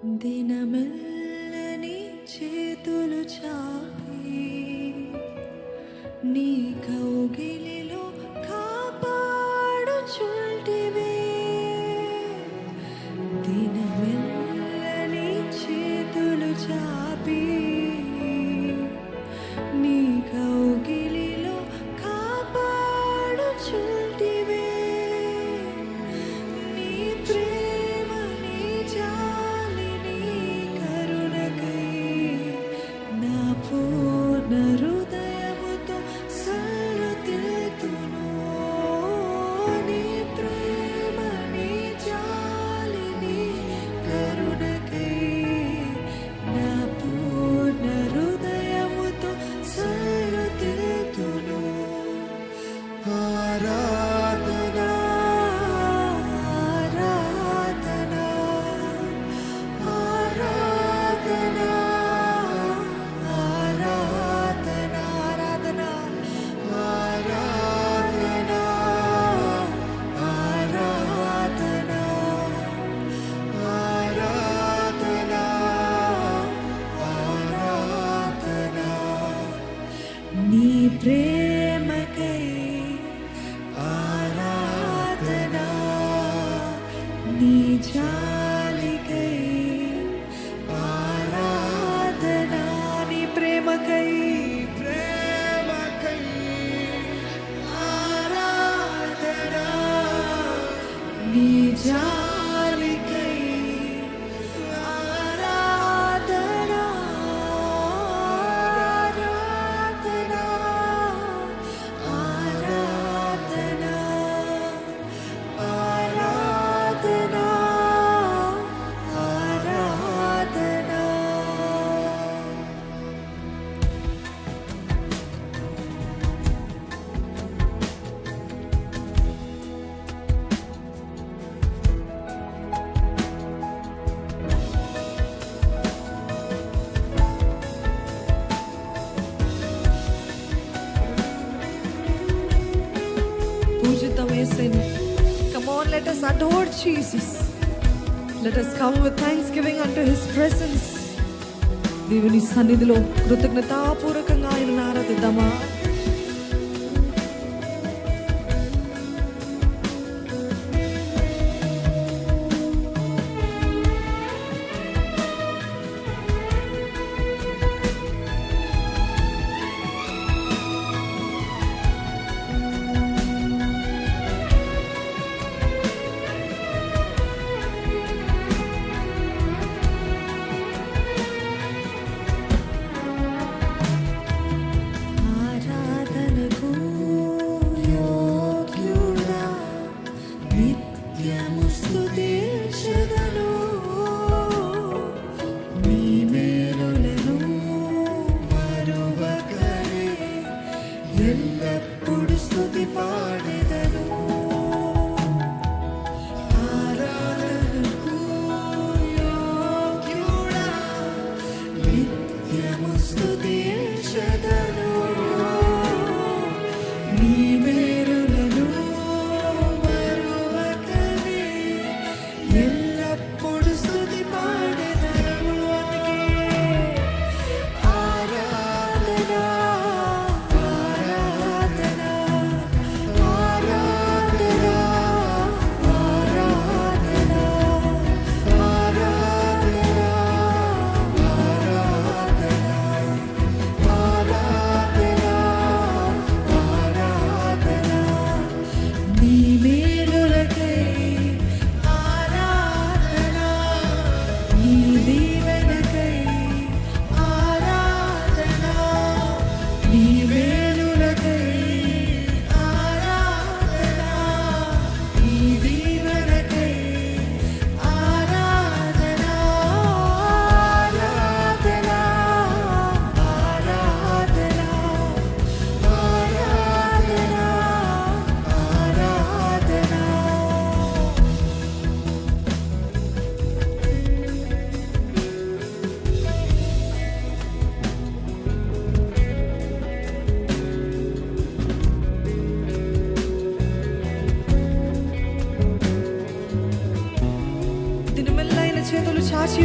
దినమెల్లని చేతులు చాపి నీ కౌగిలిలో కాపాడుచుంటివే. దినమెల్లని చేతులు చాపి నీ కౌగిలిలో కాపాడుచుంటివే. నీ ప్రేమ నీ జాలి నీ కరుణకై నా పూర్ణ హృదయముతో సర్వతిల్తును. నీ ప్రేమ నీ జాలి నీ కరుణకై నా పూర్ణ హృదయముతో సర్వతిల్తును. ఆరాధనా ఆరాధనా ఆరాధనా ఆరాధనా ఆరాధనా ఆరాధనా ఆరాధనా ఆరాధనా ఆరాధనా. నీ ప్రేమకై ఆరాధనా, నీ జాలికై ఆరాధనా. నీ ప్రేమకై ఆరాధనా, నీ జాలికై ఆరాధనా ఆరాధనా ఆరాధనా ఆరాధనా ఆరాధనా. పూజితం యేసుని. Come on, let us adore Jesus. Let us come with thanksgiving unto His presence. దేవుని సన్నిధిలో కృతజ్ఞతాపూర్వకంగా ఆయనను ఆరాధిద్దామా?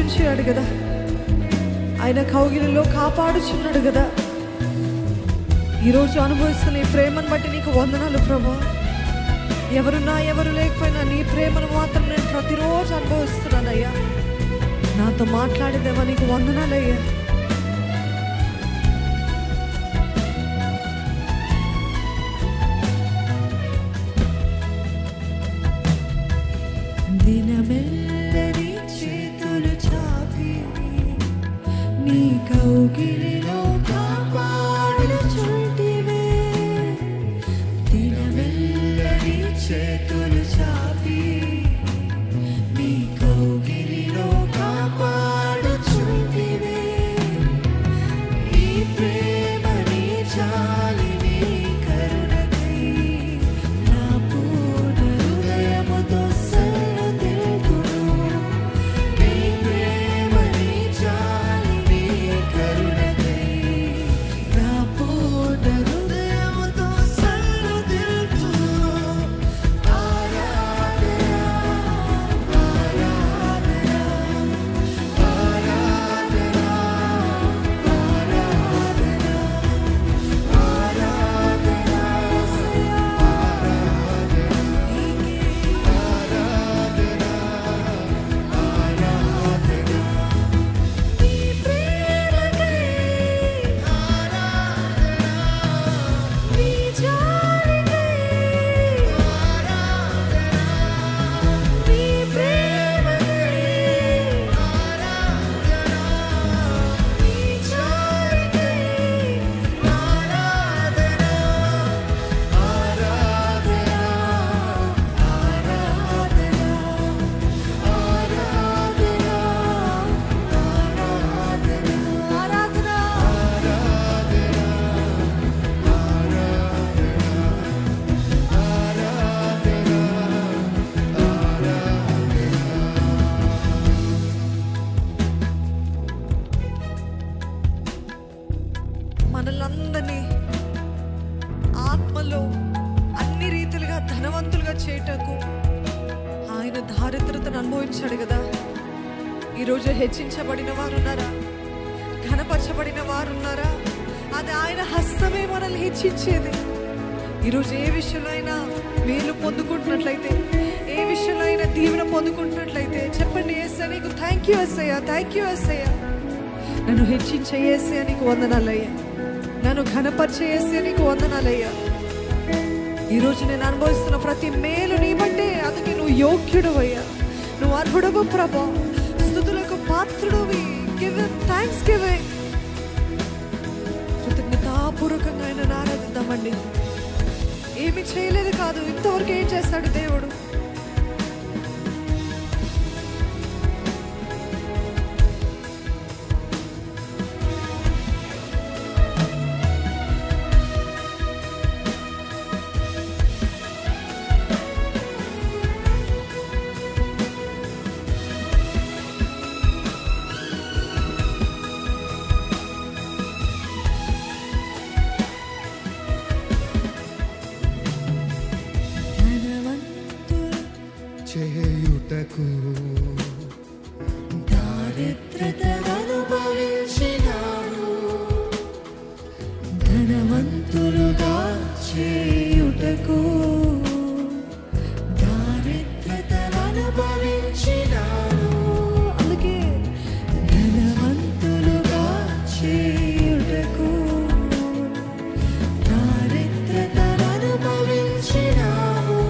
ఉంచాడు కదా, ఆయన కౌగిలిలో కాపాడుచున్నాడు కదా. ఈరోజు అనుభవిస్తున్న ఈ ప్రేమను బట్టి నీకు వందనాలు ప్రభా. ఎవరున్నా ఎవరు లేకపోయినా నీ ప్రేమను మాత్రం నేను ప్రతిరోజు అనుభవిస్తున్నానయ్యా. నాతో మాట్లాడేదేమో నీకు వందనాలయ్యా. దినమెల్లని చేతులు చాపి నీ కౌగిలిలో కాపాడుచుంటివే. దినమెల్లని చేతులు చాపి నీ కౌగిలిలో కాపాడుచుంటివే. నీ ప్రేమ నీ జాలి నీ కరుణకై నా పూర్ణ హృదయముతో మనలందరినీ ఆత్మలో అన్ని రీతిలుగా ధనవంతులుగా చేయటకు ఆయన దారిద్రతను అనుభవించాడు కదా. ఈరోజు హెచ్చించబడిన వారు ఉన్నారా? ఘనపరచబడిన వారు ఉన్నారా? అది ఆయన హస్తమే మనల్ని హెచ్చించేది. ఈరోజు ఏ విషయంలో అయినా మేలు పొందుకుంటున్నట్లయితే, ఏ విషయంలో అయినా దీవెన పొందుకుంటున్నట్లయితే చెప్పండి, యేసయ్యా నీకు thank you Yesayya, thank you Yesayya. నన్ను హెచ్చించే యేసయ్యా నీకు వందనాలయ్యా, నన్ను ఘనపరిచే యేసయ్యా నీకు వందనాలయ్యా. ఈరోజు నేను అనుభవిస్తున్న ప్రతి మేలు నీ బట్టే. అందుకే నువ్వు యోగ్యుడు అయ్యా, నువ్వు అర్హుడవు ప్రభా, స్తుతులకు పాత్రుడువి. Give thanks giving. కృతజ్ఞతాపూర్వకంగా ఆయన ఆరాధిద్దామండి. ఏమి చేయలేదు కాదు, ఇంతవరకు ఏం చేస్తాడు దేవుడు? చేయుటకు దారిద్రతననుభవించినారు, ధనవంతులుగా చేయుటకు దారిద్రతననుభవించినారు. అందుకే ధనవంతులుగా చేయుటకు దారిద్రతననుభవించినారు.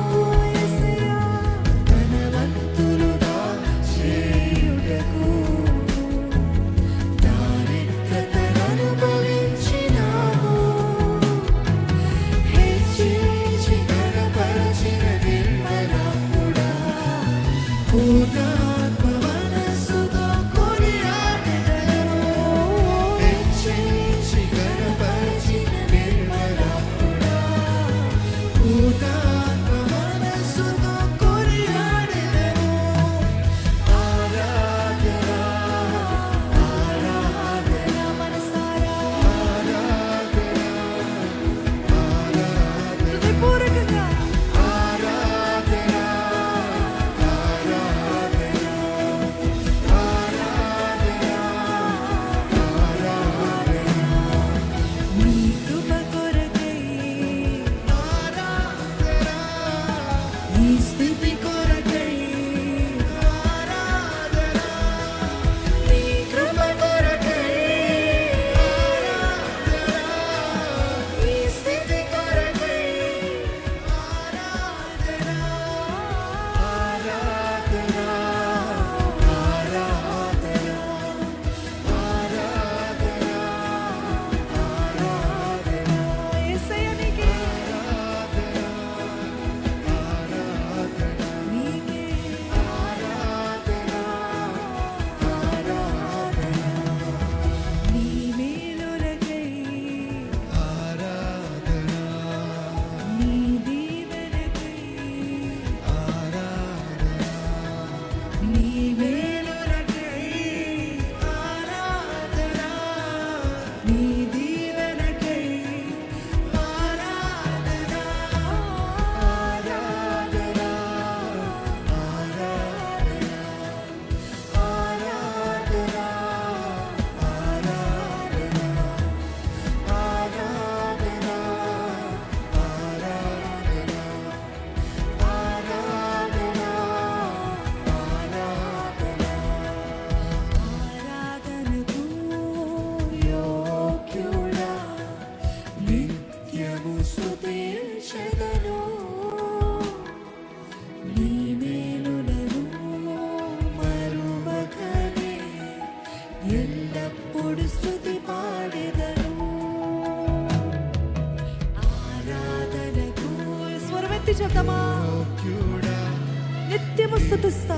నిత్యము స్తుతిస్తా.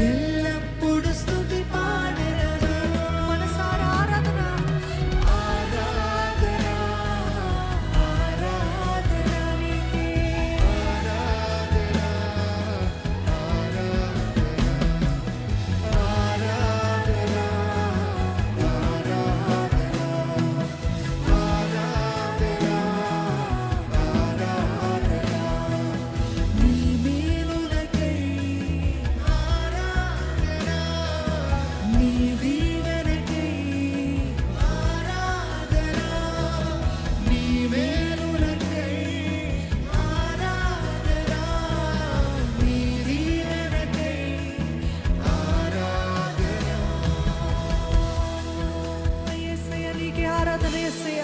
ఎల్లప్పుడు స్తుతి పాడెదను. మనసారా ఆరాధన. ఆరాధన ఆరాధన నీకే. నీ మేలులకై ఆరాధన. నీ దీవెనకై ఆరాధన. నీ మేలులకై ఆరాధన. నీ దీవెనకై ఆరాధన. యేసయ్య నీకే ఆరాధన యేసయ్య.